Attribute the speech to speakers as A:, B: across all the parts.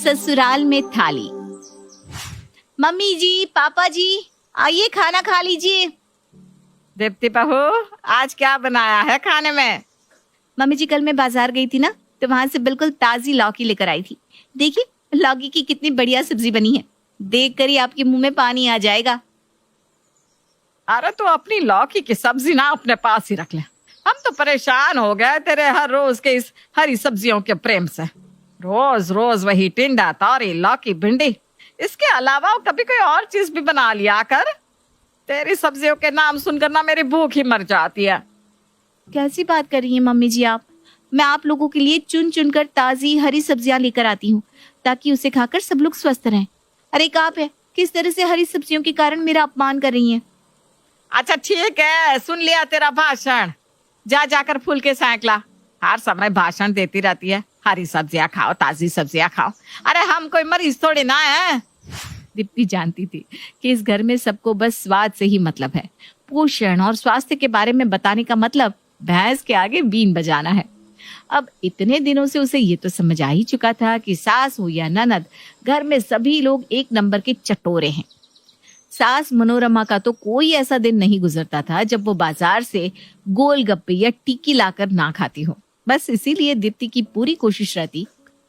A: ससुराल में थाली। मम्मी जी, पापा जी, आइए खाना खा लीजिए।
B: दीप्ति बहू, आज क्या बनाया है खाने में?
A: मम्मी जी, कल मैं बाजार गई थी ना, तो वहां से बिल्कुल ताजी लौकी लेकर आई थी। देखिए लौकी की कितनी बढ़िया सब्जी बनी है, देख कर ही आपके मुंह में पानी आ जाएगा।
B: अरे तो अपनी लौकी की सब्जी ना अपने पास ही रख ले। हम तो परेशान हो गए तेरे हर रोज के इस हरी सब्जियों के प्रेम से। रोज रोज वही टिंडा, तौरी, लौकी, भिंडी, इसके अलावा कभी कोई और चीज भी बना लिया कर। तेरी सब्जियों के नाम सुनकर ना मेरी भूख ही मर जाती है।
A: कैसी बात कर रही हैं मम्मी जी आप? मैं आप लोगों के लिए चुन चुन कर ताजी हरी सब्जियां लेकर आती हूँ, ताकि उसे खाकर सब लोग स्वस्थ रहें। अरे एक आप है, किस तरह से हरी सब्जियों के कारण मेरा अपमान कर रही हैं।
B: अच्छा ठीक है, सुन लिया तेरा भाषण। जा जाकर फूल के सेंक ला। हर समय भाषण देती रहती है, हरी सब्जियां खाओ, ताजी सब्जियां खाओ। अरे हम कोई मरीज थोड़ी ना है।
A: दीप्ति जानती थी कि इस घर में सबको बस स्वाद से ही मतलब है। पोषण और स्वास्थ्य के बारे में बताने का मतलब भैंस के आगे बीन बजाना है। अब इतने दिनों से उसे ये तो समझ आ ही चुका था कि सास हो या ननद, घर में सभी लोग एक नंबर के चटोरे हैं। सास मनोरमा का तो कोई ऐसा दिन नहीं गुजरता था जब वो बाजार से गोलगप्पे या टिक्की लाकर ना खाती हो। बस इसीलिए दीप्ति की पूरी कोशिश रहती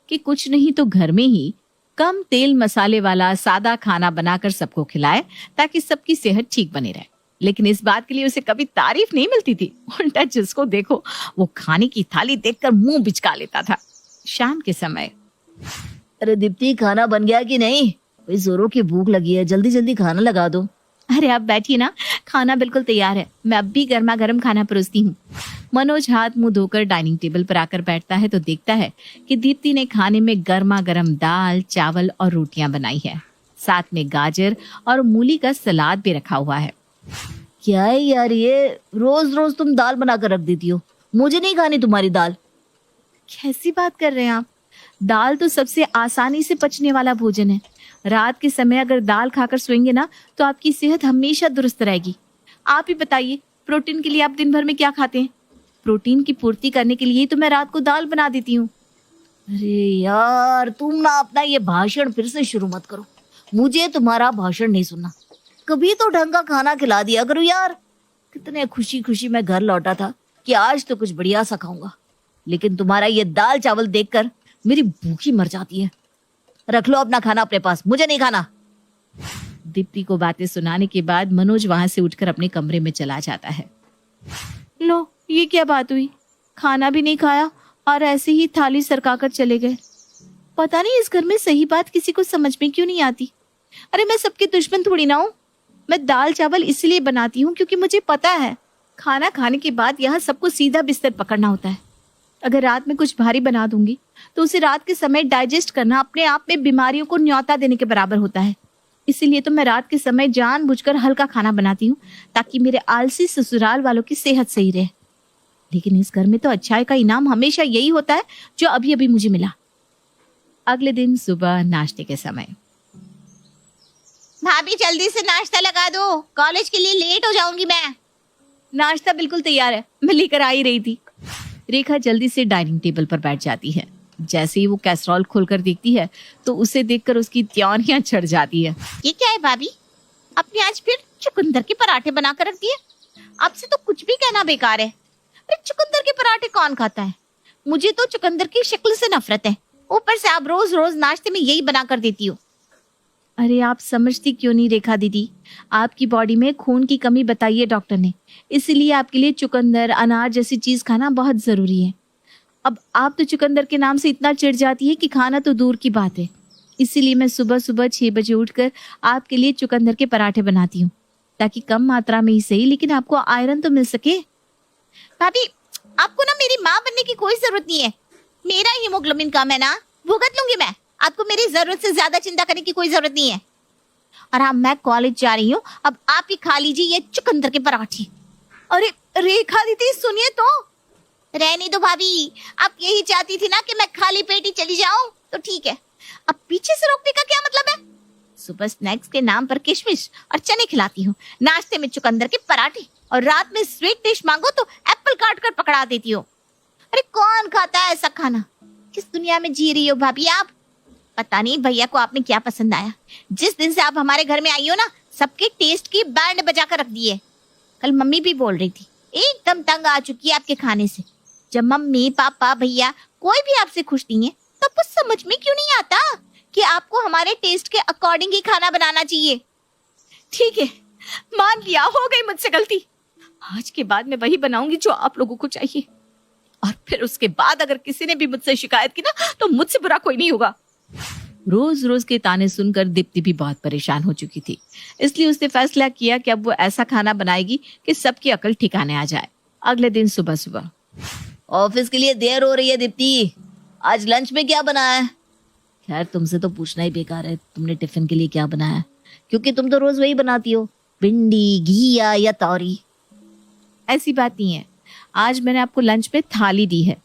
A: कि कुछ नहीं तो घर में ही कम तेल मसाले वाला सादा खाना बनाकर सबको खिलाए, ताकि सबकी सेहत ठीक बनी रहे। लेकिन इस बात के लिए उसे कभी तारीफ नहीं मिलती थी। उल्टा जिसको देखो वो खाने की थाली देखकर मुंह बिचका लेता था। शाम के समय,
C: अरे दीप्ति, खाना बन गया कि नहीं? कोई जोरों की भूख लगी है, जल्दी जल्दी खाना लगा दो।
A: अरे आप बैठिए ना, खाना बिल्कुल तैयार है। मैं अब भी गर्मा गर्म खाना परोसती हूँ। मनोज हाथ मुंह धोकर डाइनिंग टेबल पर आकर बैठता है तो देखता है कि दीप्ति ने खाने में गर्मा गर्म दाल, चावल और रोटियां बनाई है। साथ में गाजर और मूली का सलाद भी रखा हुआ है।
C: क्या है यार ये, रोज रोज तुम दाल बनाकर रख देती हो। मुझे नहीं खानी तुम्हारी दाल।
A: कैसी बात कर रहे हैं आप? दाल तो सबसे आसानी से पचने वाला भोजन है। रात के समय अगर दाल खाकर सोएंगे ना, तो आपकी सेहत हमेशा दुरुस्त रहेगी। आप ही बताइए, प्रोटीन के लिए आप दिन भर में क्या खाते हैं? प्रोटीन की पूर्ति करने के लिए तो मैं रात को दाल बना देती हूँ।
C: अरे यार, तुम ना अपना ये भाषण फिर से शुरू मत करो। मुझे तुम्हारा भाषण नहीं सुनना। कभी तो ढंग का खाना खिला दिया करो यार। कितने खुशी खुशी मैं घर लौटा था कि आज तो कुछ बढ़िया सा खाऊंगा, लेकिन तुम्हारा ये दाल चावल देखकर मेरी भूखी मर जाती है। रख लो अपना खाना अपने पास, मुझे नहीं खाना।
A: दीप्ति को बातें सुनाने के बाद मनोज वहां से उठकर अपने कमरे में चला जाता है। लो, ये क्या बात हुई? खाना भी नहीं खाया और ऐसे ही थाली सरकाकर चले गए। पता नहीं इस घर में सही बात किसी को समझ में क्यों नहीं आती। अरे मैं सबकी दुश्मन थोड़ी ना हूँ। मैं दाल चावल इसलिए बनाती हूँ क्योंकि मुझे पता है खाना खाने के बाद यहाँ सबको सीधा बिस्तर पकड़ना होता है। अगर रात में कुछ भारी बना दूंगी तो उसे रात के समय डाइजेस्ट करना अपने आप में बीमारियों को न्योता देने के बराबर होता है। इसीलिए तो मैं रात के समय जानबूझकर हल्का खाना बनाती हूँ, ताकि मेरे आलसी ससुराल वालों की सेहत सही रहे। लेकिन इस घर में तो अच्छाई का इनाम हमेशा यही होता है जो अभी अभी मुझे मिला। अगले दिन सुबह नाश्ते के समय,
D: भाभी जल्दी से नाश्ता लगा दो, कॉलेज के लिए लेट हो जाऊंगी मैं।
A: नाश्ता बिल्कुल तैयार है, मैं लेकर आ ही रही थी। रेखा जल्दी से डाइनिंग टेबल पर बैठ जाती है। जैसे ही वो कैसरोल खोलकर देखती है तो उसे देखकर उसकी त्योरियां चढ़ जाती है।
D: ये क्या है भाभी? आपने आज फिर चुकंदर के पराठे बनाकर रख दिए। आपसे तो कुछ भी कहना बेकार है। अरे चुकंदर के पराठे कौन खाता है? मुझे तो चुकंदर की शक्ल से नफरत है। ऊपर से आप रोज रोज नाश्ते में यही बनाकर देती हो।
A: अरे आप समझती क्यों नहीं रेखा दीदी? आपकी बॉडी में खून की कमी बताई है डॉक्टर ने, इसीलिए आपके लिए चुकंदर, अनार जैसी चीज खाना बहुत जरूरी है। अब आप तो चुकंदर के नाम से इतना चिढ़ जाती है कि खाना तो दूर की बात है। इसीलिए मैं सुबह सुबह 6 बजे उठकर आपके लिए चुकंदर के पराठे बनाती हूँ, ताकि कम मात्रा में ही सही लेकिन आपको आयरन तो मिल सके।
D: भाभी, आपको ना मेरी माँ बनने की कोई जरूरत नहीं है। मेरा हीमोग्लोबिन कम है ना, भुगत लूंगी मैं। आपको मेरी जरूरत से ज्यादा चिंता करने की कोई जरूरत नहीं है। और हाँ, मैं कॉलेज जा रही हूँ, अब आप ही खा लीजिए ये चुकंदर के पराठे।
A: अरे रेखा दीदी सुनिए तो।
D: रहने दो भाभी, आप यही चाहती थी ना कि मैं खाली पेट ही चली जाऊं, तो ठीक है। अब पीछे से रोकने का क्या मतलब है? सुबह स्नैक्स के नाम पर किशमिश और चने खिलाती हूँ, नाश्ते में चुकंदर के पराठे, और रात में स्वीट डिश मांगो तो एप्पल काट कर पकड़ा देती हो। अरे कौन खाता है ऐसा खाना? किस दुनिया में जी रही हो भाभी आप? पता नहीं भैया को आप में क्या पसंद आया। जिस दिन से आप हमारे घर में आई हो ना, सबके टेस्ट की बैंड बजा कर रख दी है। कल मम्मी भी बोल रही थी, एकदम तंग आ चुकी है आपके खाने से। जब मम्मी पापा भैया कोई भी आपसे खुश नहीं है तो कुछ समझ में क्यों नहीं आता कि आपको हमारे टेस्ट के अकॉर्डिंग ही खाना बनाना चाहिए।
A: ठीक है, मान लिया, हो गई मुझसे गलती। आज के बाद मैं वही बनाऊंगी जो आप लोगों को चाहिए, और फिर उसके बाद अगर किसी ने भी मुझसे शिकायत की ना तो मुझसे बुरा कोई नहीं होगा। रोज रोज के ताने सुनकर दीप्ति भी बहुत परेशान हो चुकी थी, इसलिए उसने फैसला किया कि अब वो ऐसा खाना बनाएगी कि सबकी अकल ठिकाने आ जाए। अगले दिन सुबह सुबह,
C: ऑफिस के लिए देर हो रही है दीप्ति, आज लंच में क्या बनाया है? खैर तुमसे तो पूछना ही बेकार है, तुमने टिफिन के लिए क्या बनाया है, क्योंकि तुम तो रोज वही बनाती हो, भिंडी घिया या तौरी।
A: ऐसी बात नहीं है, आज मैंने आपको लंच में थाली दी है।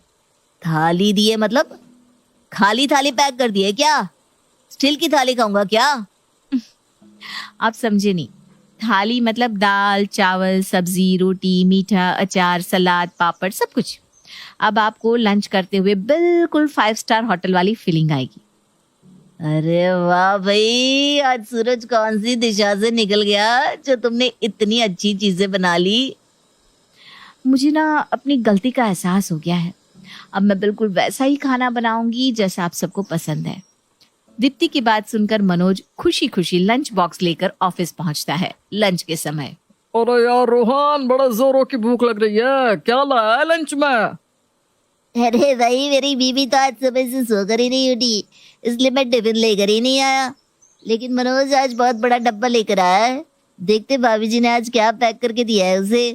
C: थाली दी है मतलब खाली थाली पैक कर दी है क्या? स्टील की थाली खाऊंगा क्या?
A: आप समझे नहीं, थाली मतलब दाल चावल सब्जी रोटी मीठा अचार सलाद पापड़ सब कुछ। अब आपको लंच करते हुए बिल्कुल 5 स्टार होटल वाली फीलिंग आएगी।
C: अरे वाह भाई, आज सूरज कौन सी दिशा से निकल गया जो तुमने इतनी अच्छी चीजें बना ली।
A: मुझे ना अपनी गलती का एहसास हो गया है, अब मैं बिल्कुल वैसा ही खाना बनाऊंगी जैसा आप सबको पसंद है। दीप्ति की बात सुनकर मनोज खुशी खुशी लंच बॉक्स लेकर ऑफिस पहुंचता है लंच के समय।
B: अरे यार रोहन, बड़ा जोरों की भूख लग रही है, क्या लाया है लंच में?
C: अरे भाई, मेरी बीवी तो आज सुबह से सोकर ही नहीं उठी, इसलिए मैं टिफिन लेकर ही नहीं आया। लेकिन मनोज आज बहुत बड़ा डब्बा लेकर आया है, देखते भाभी जी ने आज क्या पैक करके दिया है उसे।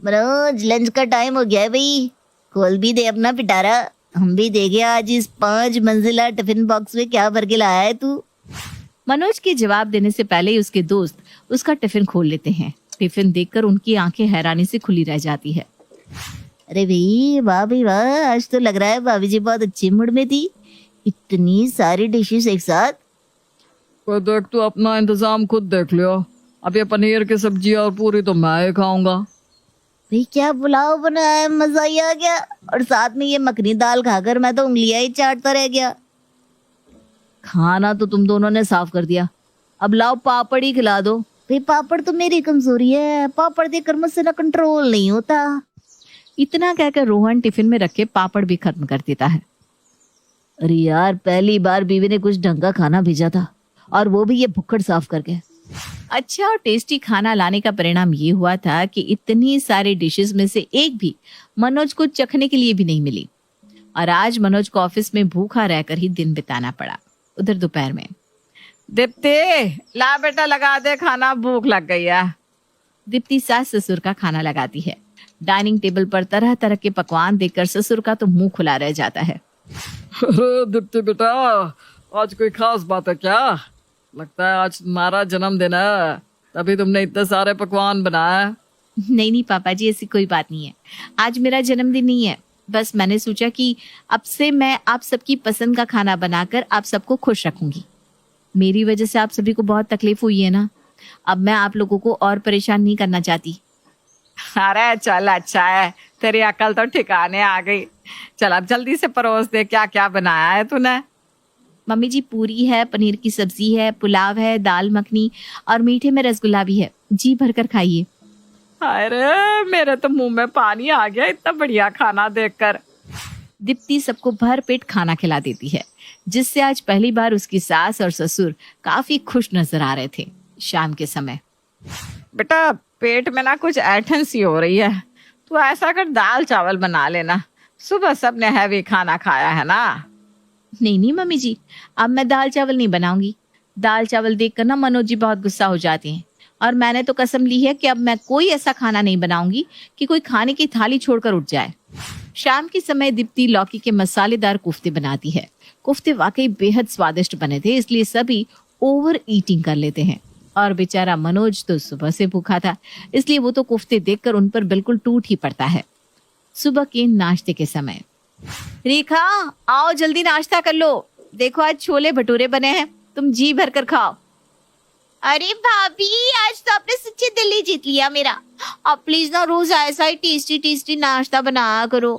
C: मनोज, लंच का टाइम हो गया है भाई, खोल भी दे अपना पिटारा, हम भी देखे आज इस 5 मंजिला टिफिन बॉक्स में क्या भर के लाया है तू।
A: मनोज के जवाब देने से पहले ही उसके दोस्त उसका टिफिन खोल लेते हैं। टिफिन देखकर उनकी आंखें हैरानी से खुली रह जाती है।
C: अरे भाई वाह भाई वाह, आज तो लग रहा है भाभी जी बहुत अच्छे मूड में थी, इतनी सारी डिशेस एक साथ।
B: कोई देख, तू अपना इंतजाम खुद देख लियो, अब ये पनीर की सब्जी और पूरी तो मैं ही खाऊंगा।
C: भाई क्या पुलाव बनाया है, मजा ही आ गया, और साथ में ये मखनी दाल खाकर मैं तो उंगलियां ही चाटता रह गया।
A: खाना तो तुम दोनों ने साफ कर दिया, अब लाओ पापड़ ही खिला दो।
C: भाई पापड़ तो मेरी कमजोरी है, पापड़ देखकर मुझसे ना कंट्रोल नहीं होता।
A: इतना कहकर रोहन टिफिन में रखे पापड़ भी खत्म कर देता है।
C: अरे यार, पहली बार बीवी ने कुछ ढंग का खाना भेजा था, और वो भी ये भुक्कड़ साफ करके।
A: अच्छा और टेस्टी खाना लाने का परिणाम ये हुआ था कि इतनी सारी डिशेस में से एक भी मनोज को चखने के लिए भी नहीं मिली, और आज मनोज को ऑफिस में भूखा रहकर ही दिन बिताना पड़ा। उधर दोपहर में,
B: दीप्ति ला बेटा लगा दे खाना, भूख लग गई है।
A: दीप्ति सास ससुर का खाना लगाती है। डाइनिंग टेबल पर तरह तरह के पकवान देखकर ससुर का तो मुंह खुला रह जाता है।
B: अरे दीप्ति बेटा, आज कोई खास बात है क्या? लगता है आज तुम्हारा जन्मदिन है, तभी तुमने इतने सारे पकवान बनाए।
A: नहीं नहीं पापा जी, ऐसी कोई बात नहीं है, आज मेरा जन्मदिन नहीं है, बस मैंने सोचा कि अब से मैं आप सबकी पसंद का खाना बनाकर आप सबको खुश रखूंगी। मेरी वजह से आप सभी को बहुत तकलीफ हुई है ना, अब मैं आप लोगों को और परेशान नहीं करना चाहती।
B: अरे चल, अच्छा है, तेरी अकल तो ठिकाने आ गई। चल अब जल्दी से परोस दे, क्या क्या बनाया है तूने?
A: मम्मी जी, पूरी है, पनीर की सब्जी है, पुलाव है, दाल मखनी और मीठे में रसगुल्ला भी है, जी भरकर खाइए।
B: अरे मेरे तो मुंह में पानी आ गया इतना बढ़िया खाना देखकर।
A: दीप्ति सबको भर पेट खाना खिला देती है, जिससे आज पहली बार उसकी सास और ससुर काफी खुश नजर आ रहे थे। शाम के समय,
B: बेटा पेट में ना कुछ ऐठन सी हो रही है, तू ऐसा कर दाल चावल बना लेना, सुबह सबने हैवी खाना खाया है ना।
A: नहीं नहीं मम्मी जी, अब मैं दाल चावल नहीं बनाऊंगी। दाल चावल देखकर ना मनोज जी बहुत गुस्सा हो जाते हैं, और मैंने तो कसम ली है कि अब मैं कोई ऐसा खाना नहीं बनाऊंगी कि कोई खाने की थाली छोड़कर उठ जाए। शाम के समय दीप्ति लौकी के मसालेदार कोफ्ते बनाती है। कोफ्ते वाकई बेहद स्वादिष्ट बने थे, इसलिए सभी ओवर ईटिंग कर लेते हैं, और बेचारा मनोज तो सुबह से भूखा था, इसलिए वो तो कोफ्ते देखकर उन पर बिल्कुल टूट ही पड़ता है। सुबह के नाश्ते के समय, रेखा आओ जल्दी नाश्ता कर लो, देखो आज छोले भटूरे बने हैं, तुम जी भर कर खाओ।
D: अरे भाभी, आज तो आपने सच्ची दिल ही जीत लिया मेरा। आप प्लीज ना रोज ऐसा ही टेस्टी टेस्टी नाश्ता बनाया करो।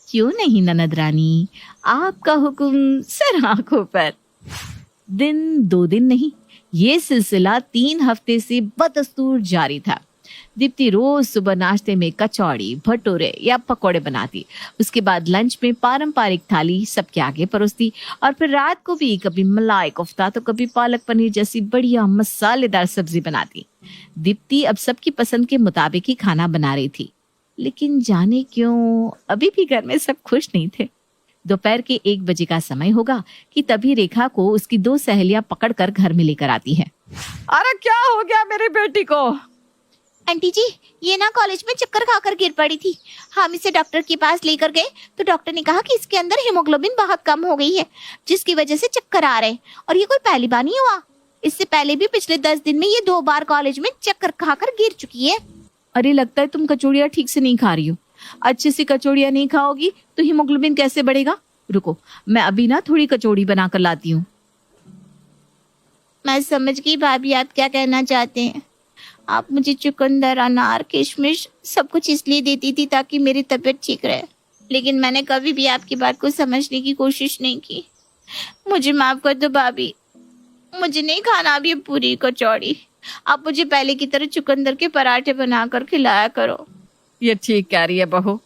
A: क्यों नहीं ननद रानी, आपका हुक्म सर आंखों पर। दिन 2 दिन नहीं, ये सिलसिला 3 हफ्ते से बदस्तूर जारी था। दीप्ति रोज सुबह नाश्ते में कचौड़ी, भटूरे या पकोड़े बनाती, उसके बाद लंच में पारंपरिक थाली सबके आगे परोसती, और फिर रात को भी कभी मलाई कोफ्ता तो कभी पालक पनीर जैसी बढ़िया मसालेदार सब्जी बनाती। दीप्ति अब सबकी पसंद के मुताबिक ही खाना बना रही थी, लेकिन जाने क्यों अभी भी घर में सब खुश नहीं थे। दोपहर के 1 बजे का समय होगा कि तभी रेखा को उसकी 2 सहेलियां पकड़कर घर में लेकर आती हैं।
B: अरे क्या हो गया मेरी बेटी को?
D: आंटी जी, ये ना कॉलेज में चक्कर खाकर गिर पड़ी थी। हम इसे डॉक्टर के पास लेकर गए तो डॉक्टर ने कहा कि इसके अंदर हीमोग्लोबिन बहुत कम हो गई है, जिसकी वजह से चक्कर आ रहे हैं। और ये कोई पहली बार नहीं हुआ, इससे पहले भी पिछले 10 दिन में ये 2 बार कॉलेज में चक्कर खाकर गिर चुकी है।
A: अरे लगता है तुम कचौड़ियाँ ठीक से नहीं खा रही हो। अच्छे से कचौड़ियाँ नहीं खाओगी तो हीमोग्लोबिन कैसे बढ़ेगा? रुको, मैं अभी ना थोड़ी कचौड़ी बना कर लाती हूँ।
D: मैं समझ गई भाभी आप क्या कहना चाहते हैं। आप मुझे चुकंदर, अनार, किशमिश सब कुछ इसलिए देती थी ताकि मेरी तबीयत ठीक रहे, लेकिन मैंने कभी भी आपकी बात को समझने की कोशिश नहीं की। मुझे माफ कर दो भाभी, मुझे नहीं खाना अभी पूरी कचौड़ी। आप मुझे पहले की तरह चुकंदर के पराठे बनाकर खिलाया करो।
B: ये ठीक कह रही है बहू,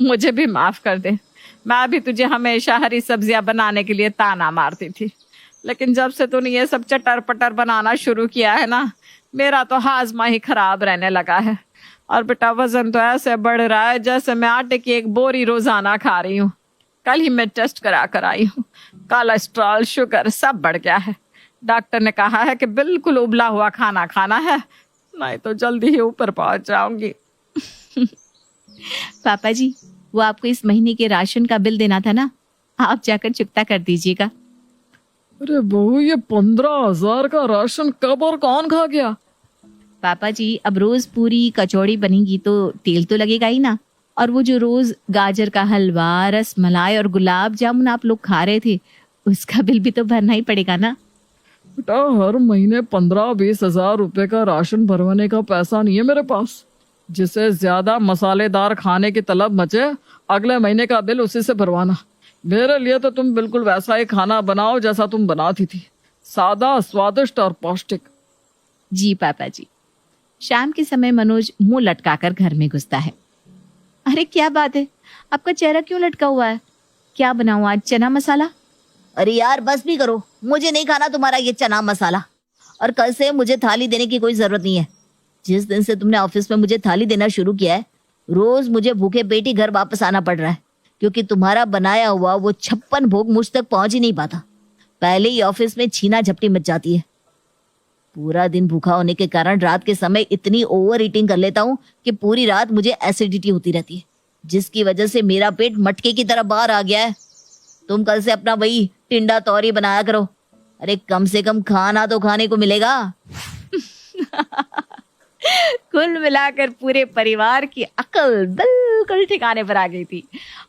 B: मुझे भी माफ कर दे। मैं भी तुझे हमेशा हरी सब्जियां बनाने के लिए ताना मारती थी, लेकिन जब से तूने ये सब चटर पटर बनाना शुरू किया है ना, मेरा तो हाजमा ही खराब रहने लगा है। और बेटा वजन तो ऐसे बढ़ रहा है जैसे मैं आटे की 1 बोरी रोजाना खा रही हूँ। कल ही मैं टेस्ट करा कर आई हूँ, कोलेस्ट्रॉल, शुगर सब बढ़ गया है। डॉक्टर ने कहा है कि बिल्कुल उबला हुआ खाना खाना है, नहीं तो जल्दी ही ऊपर पहुंच जाऊंगी।
A: पापा जी, वो आपको इस महीने के राशन का बिल देना था ना, आप जाकर चुकता कर दीजिएगा।
B: अरे बहू, ये 15,000 का राशन कब और कौन खा गया?
A: पापा जी, अब रोज पूरी कचौड़ी बनेगी तो तेल तो लगेगा ही ना, और वो जो रोज गाजर का हलवा, रस मलाई और गुलाब जामुन आप लोग खा रहे थे, उसका बिल भी तो भरना ही पड़ेगा ना।
B: बेटा, हर महीने 15-20 हजार रुपए का राशन भरवाने का पैसा नहीं है मेरे पास। जिसे ज्यादा मसालेदार खाने की तलब मचे, अगले महीने का बिल उसी से भरवाना। मेरे लिए तो तुम बिल्कुल वैसा ही खाना बनाओ जैसा तुम बनाती थी, सादा, स्वादिष्ट और पौष्टिक।
A: जी पापा जी। शाम के समय मनोज मुंह लटकाकर घर में घुसता है। अरे क्या बात है, आपका चेहरा क्यों लटका हुआ है? क्या बनाऊं आज, चना मसाला?
C: अरे यार बस भी करो, मुझे नहीं खाना तुम्हारा ये चना मसाला। और कल से मुझे थाली देने की कोई जरूरत नहीं है। जिस दिन से तुमने ऑफिस में मुझे थाली देना शुरू किया है, रोज मुझे भूखे पेट ही घर वापस आना पड़ रहा है, क्योंकि तुम्हारा बनाया हुआ वो 56 भोग मुझ तक पहुंच ही नहीं पाता। पहले ही ऑफिस में छीना झपटी मच जाती है। पूरा दिन भूखा होने के कारण रात के समय इतनी ओवर ईटिंग कर लेता हूँ कि पूरी रात मुझे एसिडिटी होती रहती है, जिसकी वजह से मेरा पेट मटके की तरह बाहर आ गया है। तुम कल से अपना वही टिंडा तौरी बनाया करो। अरे कम से कम खाना तो खाने को मिलेगा।
A: कुल मिलाकर पूरे परिवार की अकल बिल्कुल ठिकाने पर आ गई थी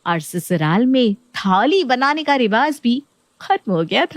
A: और ससुराल में थाली बनाने का रिवाज भी खत्म हो गया था।